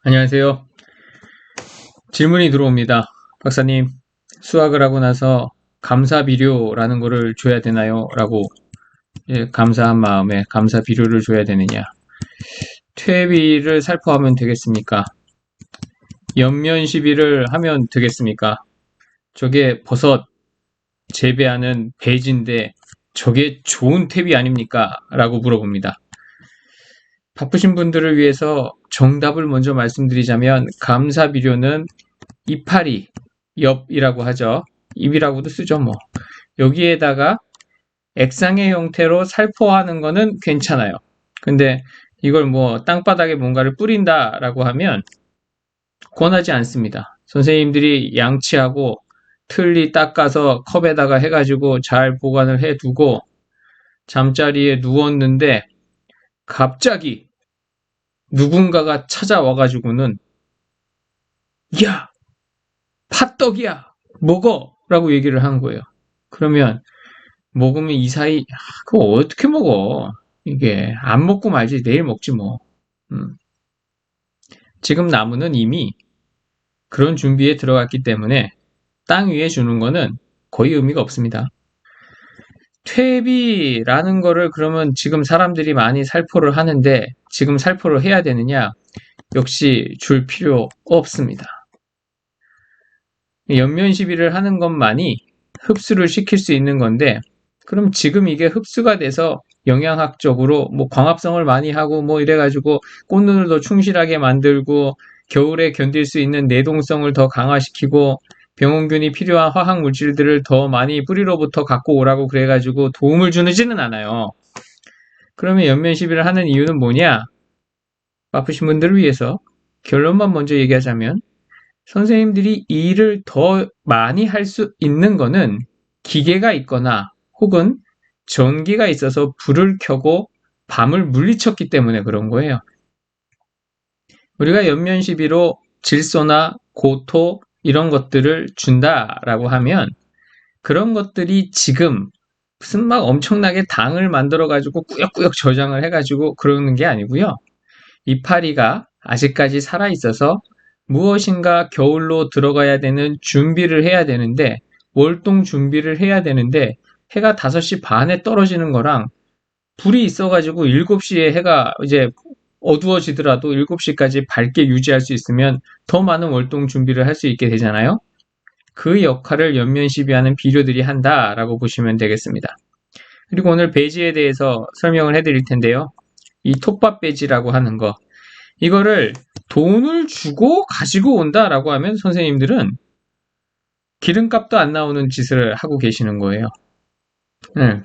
안녕하세요. 질문이 들어옵니다. 박사님, 수학을 하고 나서 감사 비료라는 거를 줘야 되나요? 라고, 감사한 마음에 감사 비료를 줘야 되느냐? 퇴비를 살포하면 되겠습니까? 연면 시비를 하면 되겠습니까? 저게 버섯 재배하는 배지인데 저게 좋은 퇴비 아닙니까? 라고 물어봅니다. 바쁘신 분들을 위해서 정답을 먼저 말씀드리자면 감사 비료는 이파리, 엽이라고 하죠. 잎이라고도 쓰죠, 뭐. 여기에다가 액상의 형태로 살포하는 거는 괜찮아요. 근데 이걸 뭐 땅바닥에 뭔가를 뿌린다라고 하면 권하지 않습니다. 선생님들이 양치하고 틀니 닦아서 컵에다가 해가지고 잘 보관을 해두고 잠자리에 누웠는데 갑자기 누군가가 찾아와가지고는 야! 팥떡이야! 먹어! 라고 얘기를 한 거예요. 그러면 먹으면 이 사이 그거 어떻게 먹어? 이게 안 먹고 말지 내일 먹지 뭐. 음. 지금 나무는 이미 그런 준비에 들어갔기 때문에 땅 위에 주는 거는 거의 의미가 없습니다. 퇴비라는 거를 그러면 지금 사람들이 많이 살포를 하는데 지금 살포를 해야 되느냐? 역시 줄 필요 없습니다. 연면 시비를 하는 것만이 흡수를 시킬 수 있는 건데 그럼 지금 이게 흡수가 돼서 영양학적으로 뭐 광합성을 많이 하고 뭐 이래가지고 꽃눈을 더 충실하게 만들고 겨울에 견딜 수 있는 내동성을 더 강화시키고 병원균이 필요한 화학 물질들을 더 많이 뿌리로부터 갖고 오라고 그래가지고 도움을 주지는 않아요. 그러면 연면 시비를 하는 이유는 뭐냐? 아프신 분들을 위해서 결론만 먼저 얘기하자면 선생님들이 일을 더 많이 할 수 있는 거는 기계가 있거나 혹은 전기가 있어서 불을 켜고 밤을 물리쳤기 때문에 그런 거예요. 우리가 연면 시비로 질소나 고토 이런 것들을 준다라고 하면 그런 것들이 지금 무슨 막 엄청나게 당을 만들어 가지고 꾸역꾸역 저장을 해 가지고 그러는 게 아니고요. 이파리가 아직까지 살아 있어서 무엇인가 겨울로 들어가야 되는 준비를 해야 되는데 월동 준비를 해야 되는데 해가 5시 반에 떨어지는 거랑 불이 있어가지고 7시에 해가 이제 어두워지더라도 7시까지 밝게 유지할 수 있으면 더 많은 월동 준비를 할 수 있게 되잖아요. 그 역할을 연면시비하는 비료들이 한다라고 보시면 되겠습니다. 그리고 오늘 배지에 대해서 설명을 해드릴 텐데요. 이 톱밥 배지라고 하는 거 이거를 돈을 주고 가지고 온다라고 하면 선생님들은 기름값도 안 나오는 짓을 하고 계시는 거예요.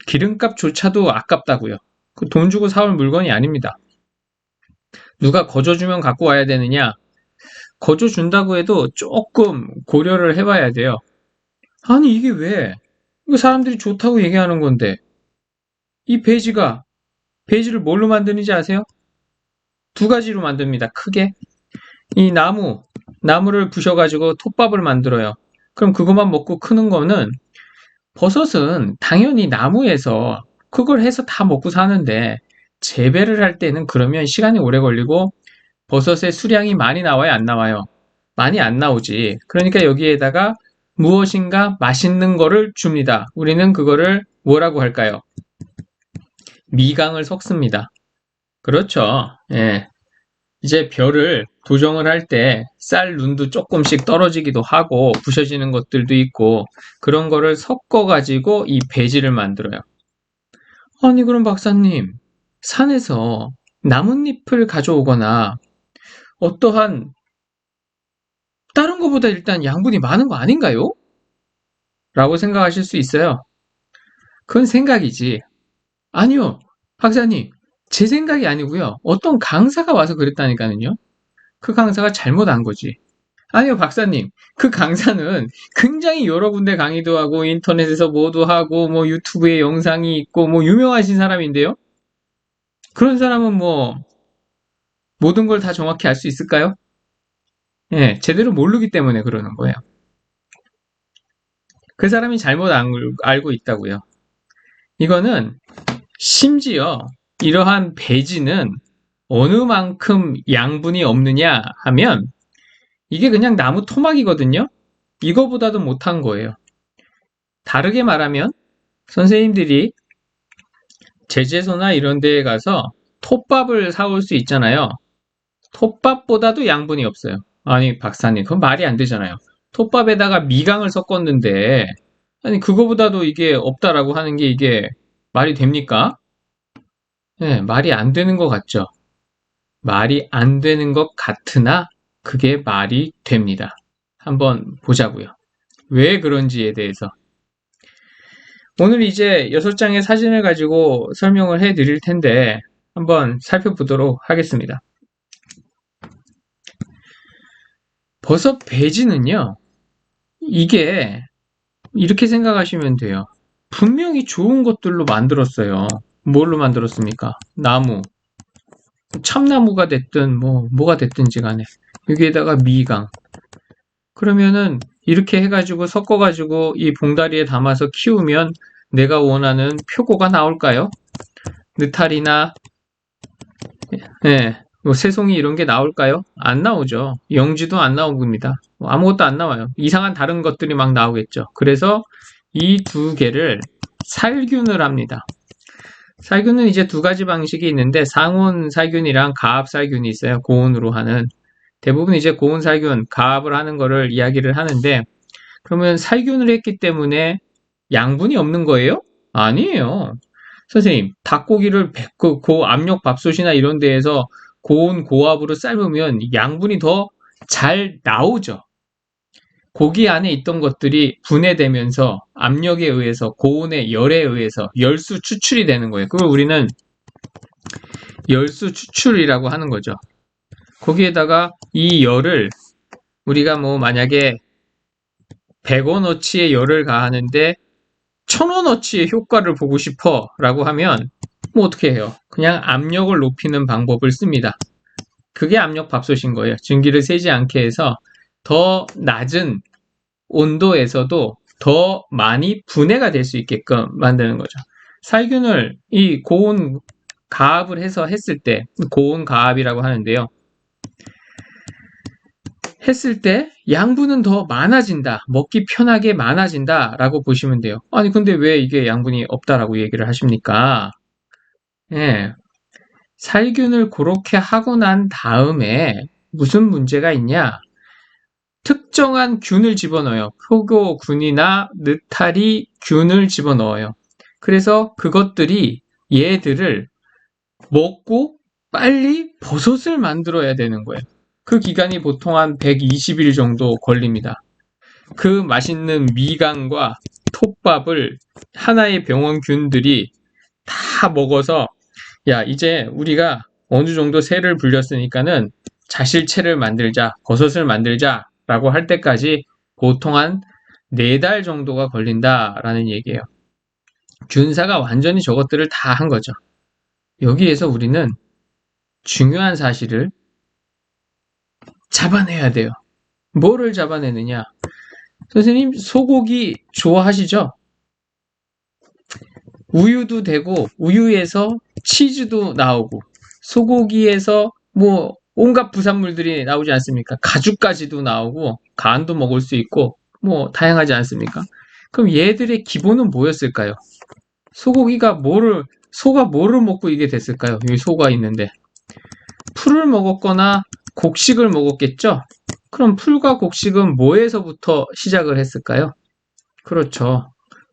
기름값조차도 아깝다고요. 그 돈 주고 사올 물건이 아닙니다. 누가 거저주면 갖고 와야 되느냐? 거저준다고 해도 조금 고려를 해봐야 돼요. 아니 이게 왜? 이거 사람들이 좋다고 얘기하는 건데 이 배지를 뭘로 만드는지 아세요? 두 가지로 만듭니다. 크게 이 나무를 부셔가지고 톱밥을 만들어요. 그럼 그것만 먹고 크는 거는 버섯은 당연히 나무에서 그걸 해서 다 먹고 사는데 재배를 할 때는 그러면 시간이 오래 걸리고 버섯의 수량이 많이 나와요, 안 나와요? 많이 안 나오지. 그러니까 여기에다가 무엇인가 맛있는 거를 줍니다. 우리는 그거를 뭐라고 할까요? 미강을 섞습니다. 그렇죠. 예. 이제 별을 도정을 할 때 쌀 눈도 조금씩 떨어지기도 하고 부셔지는 것들도 있고 그런 거를 섞어 가지고 이 배지를 만들어요. 아니 그럼 박사님 산에서 나뭇잎을 가져오거나 어떠한 다른 것보다 일단 양분이 많은 거 아닌가요? 라고 생각하실 수 있어요. 그건 생각이지. 아니요, 박사님. 제 생각이 아니고요. 어떤 강사가 와서 그랬다니까요. 그 강사가 잘못한 거지. 아니요, 박사님. 그 강사는 굉장히 여러 군데 강의도 하고 인터넷에서 뭐도 하고 뭐 유튜브에 영상이 있고 뭐 유명하신 사람인데요. 그런 사람은 뭐 모든 걸 다 정확히 알 수 있을까요? 예, 제대로 모르기 때문에 그러는 거예요. 그 사람이 잘못 알고 있다고요. 이거는 심지어 이러한 배지는 어느 만큼 양분이 없느냐 하면 이게 그냥 나무 토막이거든요. 이거보다도 못한 거예요. 다르게 말하면 선생님들이 제재소나 이런 데에 가서 톱밥을 사올 수 있잖아요. 톱밥보다도 양분이 없어요. 아니 박사님 그건 말이 안 되잖아요. 톱밥에다가 미강을 섞었는데 아니 그거보다도 이게 없다라고 하는 게 이게 말이 됩니까? 네, 말이 안 되는 것 같죠. 말이 안 되는 것 같으나 그게 말이 됩니다. 한번 보자고요. 왜 그런지에 대해서. 오늘 이제 6장의 사진을 가지고 설명을 해 드릴 텐데 한번 살펴보도록 하겠습니다. 버섯 배지는요, 이게 이렇게 생각하시면 돼요. 분명히 좋은 것들로 만들었어요. 뭘로 만들었습니까? 나무. 참나무가 됐든 뭐가 됐든지 간에 여기에다가 미강. 그러면은 이렇게 해가지고 섞어가지고 이 봉다리에 담아서 키우면 내가 원하는 표고가 나올까요? 느타리나 뭐 새송이 이런 게 나올까요? 안 나오죠. 영지도 안 나옵니다. 아무것도 안 나와요. 이상한 다른 것들이 막 나오겠죠. 그래서 이 두 개를 살균을 합니다. 살균은 이제 두 가지 방식이 있는데 상온 살균이랑 가압 살균이 있어요. 고온으로 하는. 대부분 이제 고온 살균, 가압을 하는 거를 이야기를 하는데 그러면 살균을 했기 때문에 양분이 없는 거예요? 아니에요. 선생님, 닭고기를 고압력 밥솥이나 이런 데에서 고온 고압으로 삶으면 양분이 더 잘 나오죠. 고기 안에 있던 것들이 분해되면서 압력에 의해서 고온의 열에 의해서 열수 추출이 되는 거예요. 그걸 우리는 열수 추출이라고 하는 거죠. 거기에다가 이 열을 우리가 만약에 100원어치의 열을 가하는데 1000원어치의 효과를 보고 싶어 라고 하면 어떻게 해요? 그냥 압력을 높이는 방법을 씁니다. 그게 압력 밥솥인 거예요. 증기를 새지 않게 해서 더 낮은 온도에서도 더 많이 분해가 될 수 있게끔 만드는 거죠. 살균을 이 고온 가압을 해서 했을 때 고온 가압이라고 하는데요. 했을 때 양분은 더 많아진다. 먹기 편하게 많아진다 라고 보시면 돼요. 아니 근데 왜 이게 양분이 없다라고 얘기를 하십니까? 예. 살균을 그렇게 하고 난 다음에 무슨 문제가 있냐? 특정한 균을 집어넣어요. 표고균이나 느타리 균을 집어넣어요. 그래서 그것들이 얘들을 먹고 빨리 버섯을 만들어야 되는 거예요. 그 기간이 보통 한 120일 정도 걸립니다. 그 맛있는 미강과 톱밥을 하나의 병원균들이 다 먹어서 야 이제 우리가 어느 정도 새를 불렸으니까는 자실체를 만들자, 버섯을 만들자 라고 할 때까지 보통 한 4달 정도가 걸린다라는 얘기예요. 균사가 완전히 저것들을 다 한 거죠. 여기에서 우리는 중요한 사실을 잡아내야 돼요. 뭐를 잡아내느냐? 선생님, 소고기 좋아하시죠? 우유도 되고, 우유에서 치즈도 나오고, 소고기에서 온갖 부산물들이 나오지 않습니까? 가죽까지도 나오고, 간도 먹을 수 있고, 다양하지 않습니까? 그럼 얘들의 기본은 뭐였을까요? 소가 뭐를 먹고 이게 됐을까요? 여기 소가 있는데. 풀을 먹었거나 곡식을 먹었겠죠? 그럼 풀과 곡식은 뭐에서부터 시작을 했을까요? 그렇죠.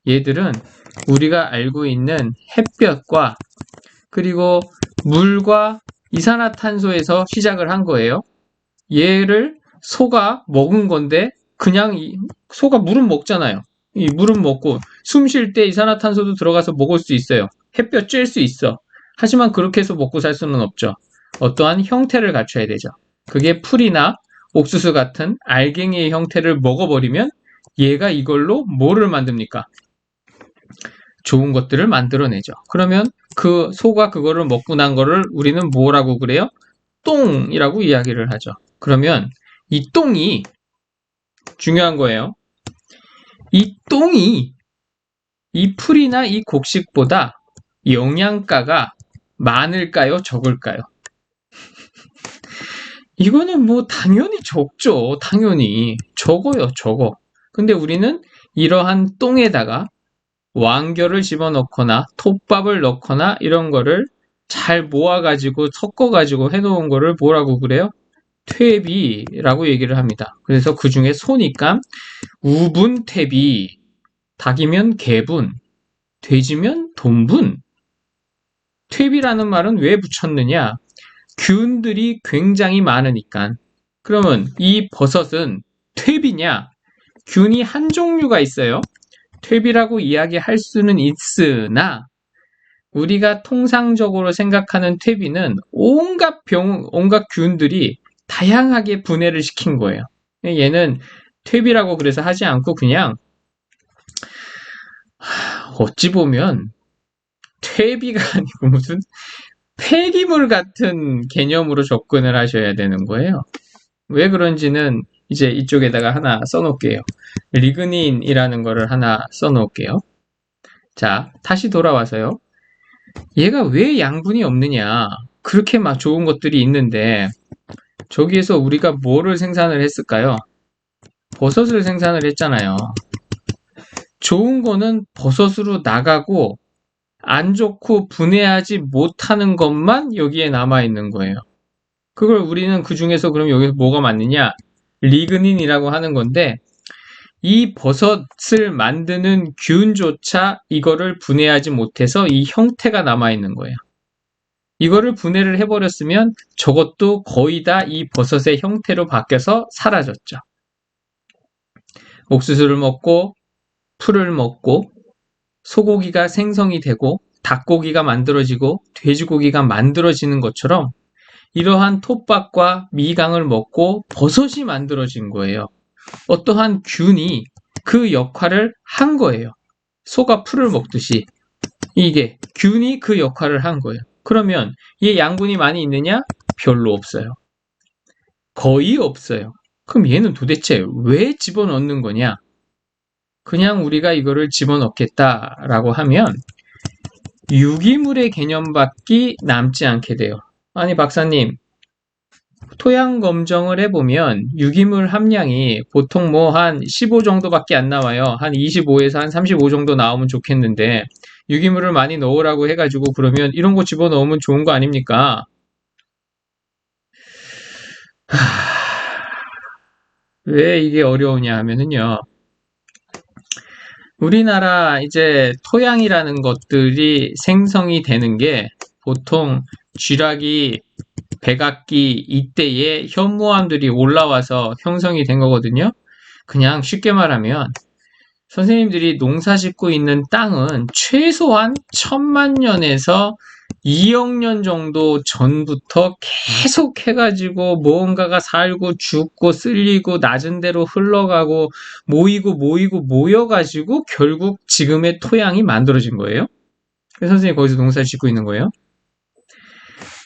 얘들은 우리가 알고 있는 햇볕과 그리고 물과 이산화탄소에서 시작을 한 거예요. 얘를 소가 먹은 건데 그냥 소가 물은 먹잖아요. 이 물은 먹고 숨 쉴 때 이산화탄소도 들어가서 먹을 수 있어요. 햇볕 쬐을 수 있어. 하지만 그렇게 해서 먹고 살 수는 없죠. 어떠한 형태를 갖춰야 되죠. 그게 풀이나 옥수수 같은 알갱이의 형태를 먹어버리면 얘가 이걸로 뭐를 만듭니까? 좋은 것들을 만들어내죠. 그러면 그 소가 그거를 먹고 난 거를 우리는 뭐라고 그래요? 똥이라고 이야기를 하죠. 그러면 이 똥이 중요한 거예요. 이 똥이 이 풀이나 이 곡식보다 영양가가 많을까요? 적을까요? 이거는 뭐 당연히 적죠. 당연히. 적어요, 적어. 근데 우리는 이러한 똥에다가 왕겨를 집어넣거나 톱밥을 넣거나 이런 거를 잘 모아가지고 섞어가지고 해놓은 거를 뭐라고 그래요? 퇴비라고 얘기를 합니다. 그래서 그 중에 소니까 우분퇴비, 닭이면 개분, 돼지면 돈분. 퇴비라는 말은 왜 붙였느냐? 균들이 굉장히 많으니까. 그러면 이 버섯은 퇴비냐? 균이 한 종류가 있어요. 퇴비라고 이야기할 수는 있으나 우리가 통상적으로 생각하는 퇴비는 온갖 균들이 다양하게 분해를 시킨 거예요. 얘는 퇴비라고 그래서 하지 않고 그냥 어찌 보면 퇴비가 아니고 무슨 폐기물 같은 개념으로 접근을 하셔야 되는 거예요. 왜 그런지는 이제 이쪽에다가 하나 써놓을게요. 리그닌이라는 거를 하나 써놓을게요. 자, 다시 돌아와서요. 얘가 왜 양분이 없느냐? 그렇게 막 좋은 것들이 있는데 저기에서 우리가 뭐를 생산을 했을까요? 버섯을 생산을 했잖아요. 좋은 거는 버섯으로 나가고 안 좋고 분해하지 못하는 것만 여기에 남아있는 거예요. 그걸 우리는 그 중에서 그럼 여기서 뭐가 맞느냐? 리그닌이라고 하는 건데 이 버섯을 만드는 균조차 이거를 분해하지 못해서 이 형태가 남아있는 거예요. 이거를 분해를 해버렸으면 저것도 거의 다 이 버섯의 형태로 바뀌어서 사라졌죠. 옥수수를 먹고 풀을 먹고 소고기가 생성이 되고 닭고기가 만들어지고 돼지고기가 만들어지는 것처럼 이러한 톱밥과 미강을 먹고 버섯이 만들어진 거예요. 어떠한 균이 그 역할을 한 거예요. 소가 풀을 먹듯이 이게 균이 그 역할을 한 거예요. 그러면 얘 양분이 많이 있느냐? 별로 없어요. 거의 없어요. 그럼 얘는 도대체 왜 집어넣는 거냐? 그냥 우리가 이거를 집어넣겠다라고 하면 유기물의 개념밖에 남지 않게 돼요. 아니 박사님, 토양 검정을 해보면 유기물 함량이 보통 뭐 한 15 정도밖에 안 나와요. 한 25에서 한 35 정도 나오면 좋겠는데 유기물을 많이 넣으라고 해가지고 그러면 이런 거 집어넣으면 좋은 거 아닙니까? 왜 이게 어려우냐 하면은요. 우리나라 이제 토양이라는 것들이 생성이 되는 게 보통 쥐락이 백악기 이때에 현무암들이 올라와서 형성이 된 거거든요. 그냥 쉽게 말하면 선생님들이 농사 짓고 있는 땅은 최소한 1000만 년에서 2억 년 정도 전부터 계속 해가지고 무언가가 살고 죽고 쓸리고 낮은 데로 흘러가고 모이고 모여가지고 결국 지금의 토양이 만들어진 거예요. 그래서 선생님이 거기서 농사를 짓고 있는 거예요.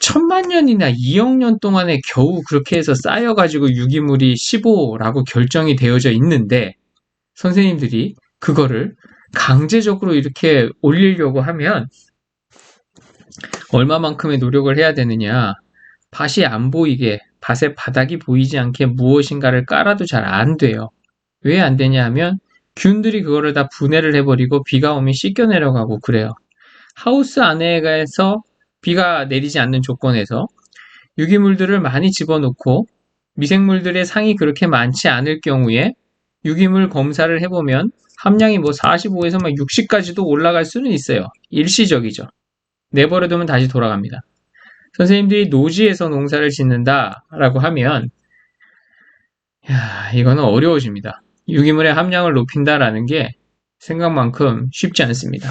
1000만 년이나 2억 년 동안에 겨우 그렇게 해서 쌓여가지고 유기물이 15라고 결정이 되어져 있는데 선생님들이 그거를 강제적으로 이렇게 올리려고 하면 얼마만큼의 노력을 해야 되느냐. 밭이 안 보이게, 밭의 바닥이 보이지 않게 무엇인가를 깔아도 잘 안 돼요. 왜 안 되냐 하면 균들이 그거를 다 분해를 해버리고 비가 오면 씻겨 내려가고 그래요. 하우스 안에서 비가 내리지 않는 조건에서 유기물들을 많이 집어넣고 미생물들의 상이 그렇게 많지 않을 경우에 유기물 검사를 해보면 함량이 뭐 45에서 막 60까지도 올라갈 수는 있어요. 일시적이죠. 내버려두면 다시 돌아갑니다. 선생님들이 노지에서 농사를 짓는다라고 하면 이거는 어려워집니다. 유기물의 함량을 높인다라는 게 생각만큼 쉽지 않습니다.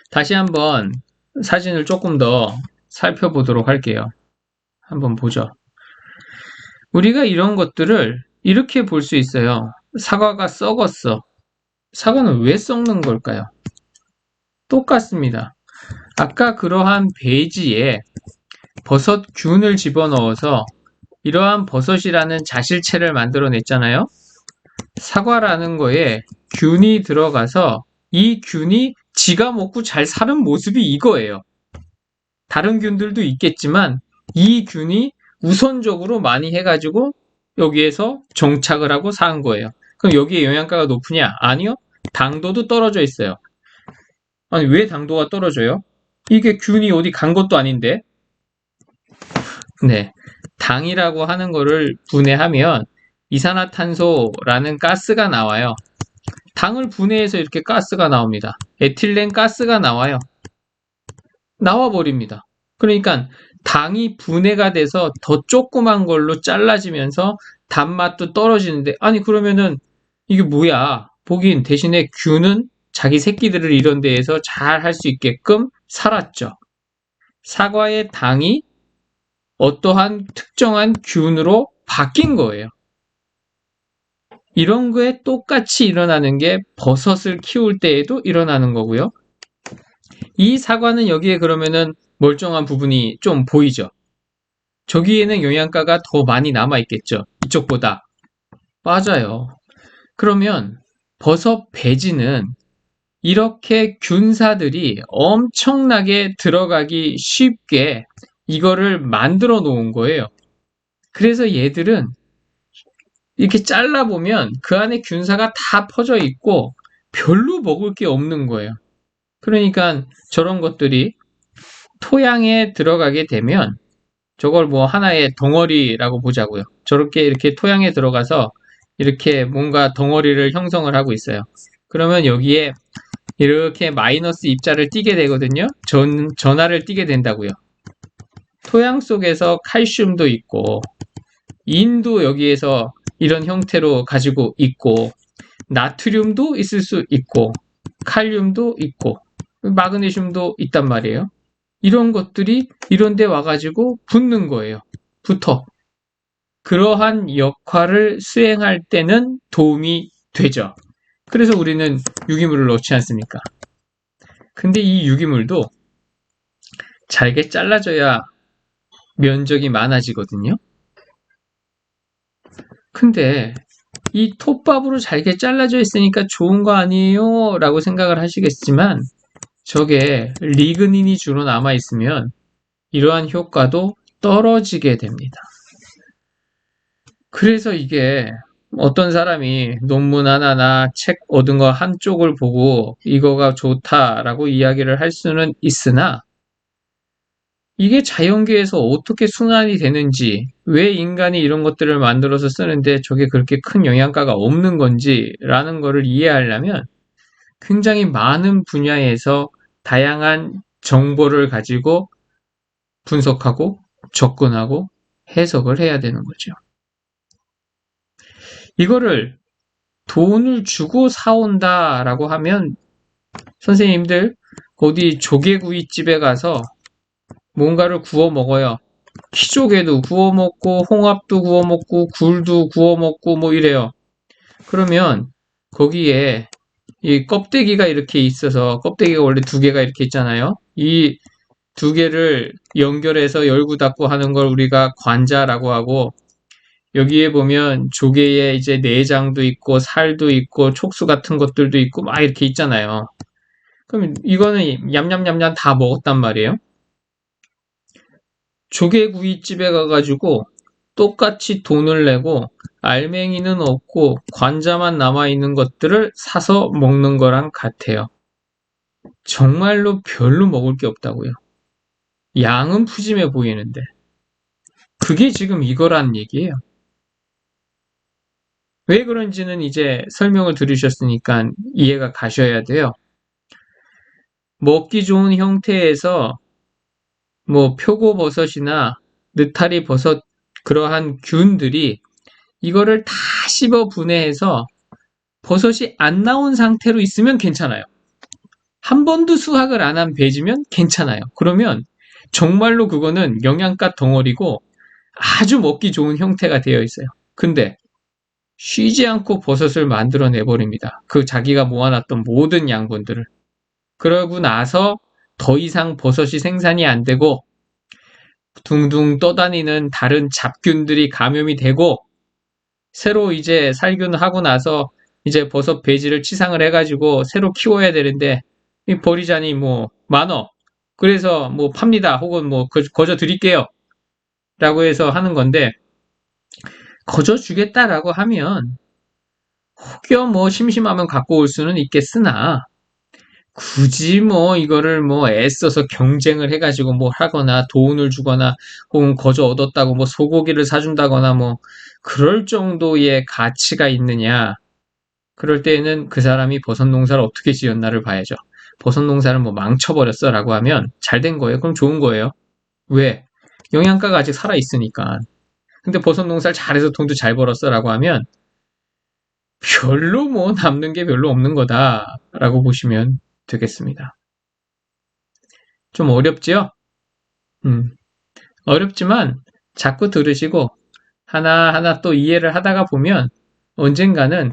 다시 한번 사진을 조금 더 살펴보도록 할게요. 한번 보죠. 우리가 이런 것들을 이렇게 볼 수 있어요. 사과가 썩었어. 사과는 왜 썩는 걸까요? 똑같습니다. 아까 그러한 배지에 버섯균을 집어넣어서 이러한 버섯이라는 자실체를 만들어냈잖아요. 사과라는 거에 균이 들어가서 이 균이 지가 먹고 잘 사는 모습이 이거예요. 다른 균들도 있겠지만 이 균이 우선적으로 많이 해가지고 여기에서 정착을 하고 산 거예요. 그럼 여기에 영양가가 높으냐? 아니요. 당도도 떨어져 있어요. 아니, 왜 당도가 떨어져요? 이게 균이 어디 간 것도 아닌데. 네. 당이라고 하는 거를 분해하면 이산화탄소라는 가스가 나와요. 당을 분해해서 이렇게 가스가 나옵니다. 에틸렌 가스가 나와요. 나와버립니다. 그러니까 당이 분해가 돼서 더 조그만 걸로 잘라지면서 단맛도 떨어지는데, 아니 그러면은 이게 뭐야? 보긴 대신에 균은 자기 새끼들을 이런 데에서 잘 할 수 있게끔 살았죠. 사과의 당이 어떠한 특정한 균으로 바뀐 거예요. 이런 거에 똑같이 일어나는 게 버섯을 키울 때에도 일어나는 거고요. 이 사과는 여기에 그러면은 멀쩡한 부분이 좀 보이죠. 저기에는 영양가가 더 많이 남아있겠죠. 이쪽보다. 맞아요. 그러면 버섯 배지는 이렇게 균사들이 엄청나게 들어가기 쉽게 이거를 만들어 놓은 거예요. 그래서 얘들은 이렇게 잘라보면 그 안에 균사가 다 퍼져 있고 별로 먹을 게 없는 거예요. 그러니까 저런 것들이 토양에 들어가게 되면 저걸 뭐 하나의 덩어리라고 보자고요. 저렇게 이렇게 토양에 들어가서 이렇게 뭔가 덩어리를 형성을 하고 있어요. 그러면 여기에 이렇게 마이너스 입자를 띠게 되거든요. 전하를 띠게 된다고요. 토양 속에서 칼슘도 있고 인도 여기에서 이런 형태로 가지고 있고 나트륨도 있을 수 있고 칼륨도 있고 마그네슘도 있단 말이에요. 이런 것들이 이런 데 와가지고 붙는 거예요. 붙어. 그러한 역할을 수행할 때는 도움이 되죠. 그래서 우리는 유기물을 넣지 않습니까? 근데 이 유기물도 잘게 잘라져야 면적이 많아지거든요. 근데 이 톱밥으로 잘게 잘라져 있으니까 좋은 거 아니에요? 라고 생각을 하시겠지만 저게 리그닌이 주로 남아있으면 이러한 효과도 떨어지게 됩니다. 그래서 이게 어떤 사람이 논문 하나나 책 얻은 거 한쪽을 보고 이거가 좋다라고 이야기를 할 수는 있으나 이게 자연계에서 어떻게 순환이 되는지, 왜 인간이 이런 것들을 만들어서 쓰는데 저게 그렇게 큰 영향가가 없는 건지라는 거를 이해하려면 굉장히 많은 분야에서 다양한 정보를 가지고 분석하고 접근하고 해석을 해야 되는 거죠. 이거를 돈을 주고 사온다라고 하면 선생님들 어디 조개구이집에 가서 뭔가를 구워 먹어요. 키조개도 구워 먹고 홍합도 구워 먹고 굴도 구워 먹고 뭐 이래요. 그러면 거기에 이 껍데기가 이렇게 있어서 껍데기가 원래 두 개가 이렇게 있잖아요. 이 두 개를 연결해서 열고 닫고 하는 걸 우리가 관자라고 하고 여기에 보면 조개에 이제 내장도 있고 살도 있고 촉수 같은 것들도 있고 막 이렇게 있잖아요. 그럼 이거는 냠냠냠냠 다 먹었단 말이에요. 조개구이집에 가가지고 똑같이 돈을 내고 알맹이는 없고 관자만 남아있는 것들을 사서 먹는 거랑 같아요. 정말로 별로 먹을 게 없다고요. 양은 푸짐해 보이는데 그게 지금 이거란 얘기예요. 왜 그런지는 이제 설명을 들으셨으니까 이해가 가셔야 돼요. 먹기 좋은 형태에서 뭐 표고버섯이나 느타리 버섯 그러한 균들이 이거를 다 씹어 분해해서 버섯이 안 나온 상태로 있으면 괜찮아요. 한 번도 수확을 안 한 배지면 괜찮아요. 그러면 정말로 그거는 영양가 덩어리고 아주 먹기 좋은 형태가 되어 있어요. 근데 쉬지 않고 버섯을 만들어 내버립니다. 그 자기가 모아놨던 모든 양분들을. 그러고 나서 더 이상 버섯이 생산이 안 되고 둥둥 떠다니는 다른 잡균들이 감염이 되고 새로 이제 살균하고 나서 이제 버섯 배지를 치상을 해가지고 새로 키워야 되는데 버리자니 뭐 만원 그래서 뭐 팝니다 혹은 뭐 거저 드릴게요 라고 해서 하는 건데, 거저 주겠다라고 하면 혹여 뭐 심심하면 갖고 올 수는 있겠으나 굳이 뭐 이거를 뭐 애써서 경쟁을 해가지고 뭐 하거나 돈을 주거나 혹은 거저 얻었다고 뭐 소고기를 사준다거나 뭐 그럴 정도의 가치가 있느냐. 그럴 때에는 그 사람이 버섯 농사를 어떻게 지었나를 봐야죠. 버섯 농사를 뭐 망쳐버렸어 라고 하면 잘 된 거예요. 그럼 좋은 거예요. 왜? 영양가가 아직 살아있으니까. 근데 버섯 농사를 잘해서 돈도 잘 벌었어 라고 하면 별로 뭐 남는 게 별로 없는 거다라고 보시면 되겠습니다. 좀 어렵지요? 음, 어렵지만 자꾸 들으시고 하나하나 또 이해를 하다가 보면 언젠가는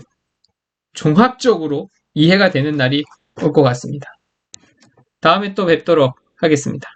종합적으로 이해가 되는 날이 올 것 같습니다. 다음에 또 뵙도록 하겠습니다.